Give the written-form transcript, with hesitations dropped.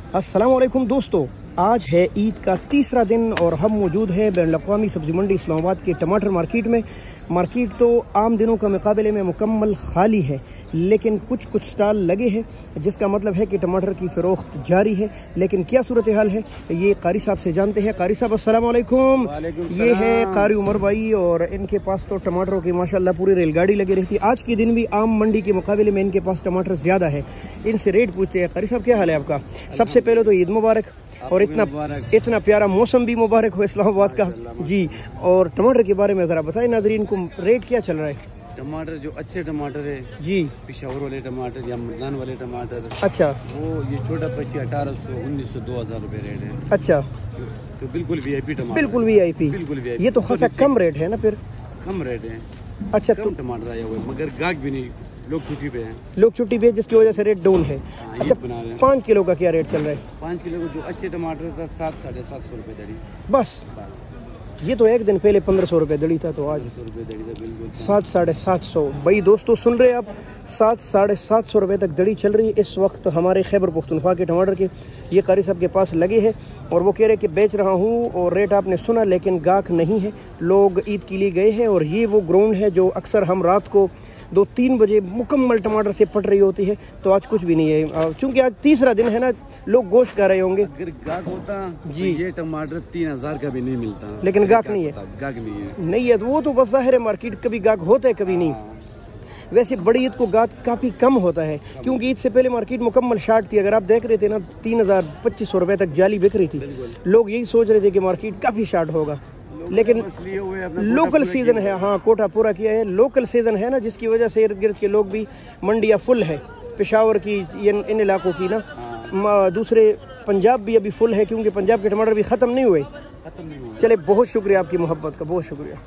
अस्सलाम वालेकुम दोस्तों, आज है ईद का तीसरा दिन और हम मौजूद हैं बैनुल अक़वामी सब्ज़ी मंडी इस्लामाबाद के टमाटर मार्केट में। मार्केट तो आम दिनों का मुकाबले में मुकम्मल खाली है, लेकिन कुछ स्टॉल लगे हैं, जिसका मतलब है कि टमाटर की फ़रोख्त जारी है। लेकिन क्या सूरत हाल है ये कारी साहब से जानते हैं। कारी साहब अस्सलाम वालेकुम। ये है कारी उमर भाई और इनके पास तो टमाटरों की माशाल्लाह पूरी रेलगाड़ी लगी रहती है। आज के दिन भी आम मंडी के मुकाबले में इनके पास टमाटर ज़्यादा है। इनसे रेट पूछते हैं। कारी साहब क्या हाल है आपका? सबसे पहले तो ईद मुबारक और इतना प्यारा मौसम भी मुबारक हो इस्लामाबाद का जी। और टमाटर के बारे में ज़रा बताएं नाज़रीन को, रेट क्या चल रहा है? टमाटर जो अच्छे टमाटर है जी, पिशावर वाले टमाटर या मर्दान वाले टमाटर, अच्छा वो ये छोटा 1800 1900 2000 रुपए रेट है। अच्छा, तो बिल्कुल वीआईपी टमाटर, बिल्कुल वीआईपी, बिल्कुल वीआईपी। ये तो खासा कम रेट है ना? फिर कम रेट है। अच्छा, कम टमाटर आया हुआ है, मगर गाहक भी नहीं, लोग छुट्टी पे हैं, लोग छुट्टी पे, जिसकी वजह से रेट डाउन है। अच्छा, 5 किलो का क्या रेट चल रहा है? 5 किलो का जो अच्छे टमाटर था 700-750 रुपए दरी। बस ये तो एक दिन पहले 1500 रुपए दड़ी था, तो आज 700-750। भाई दोस्तों सुन रहे हैं आप, 700-750 रुपए तक दड़ी चल रही है इस वक्त हमारे खैबर पख्तूनख्वा के टमाटर के। ये कारी साहब के पास लगे हैं और वो कह रहे कि बेच रहा हूँ, और रेट आपने सुना, लेकिन गाहक नहीं है, लोग ईद के लिए गए हैं। और ये वो ग्राउंड है जो अक्सर हम रात को 2-3 बजे मुकम्मल टमाटर से पट रही होती है, तो आज कुछ भी नहीं है। चूँकि आज तीसरा दिन है ना, लोग गोश्त खा रहे होंगे। अगर गाहक होता जी तो ये टमाटर 3000 का भी नहीं मिलता, लेकिन गाहक नहीं है, गाहक नहीं है, तो वो तो बस ज़ाहिर है मार्केट कभी गाहक होता है कभी नहीं। वैसे बड़ी ईद को गाहक काफ़ी कम होता है, क्योंकि ईद से पहले मार्केट मुकम्मल शार्ट थी। अगर आप देख रहे थे ना, 3000-2500 रुपये तक जाली बिक रही थी। लोग यही सोच रहे थे कि मार्केट काफ़ी शार्ट होगा, लेकिन लोकल सीजन है। हाँ, कोटा पूरा किया है, लोकल सीजन है ना, जिसकी वजह से इर्द गिर्द के लोग भी मंडियाँ फुल है। पेशावर की इन इलाकों की ना, दूसरे पंजाब भी अभी फुल है, क्योंकि पंजाब के टमाटर भी ख़त्म नहीं हुए। चले, बहुत शुक्रिया आपकी मोहब्बत का, बहुत शुक्रिया।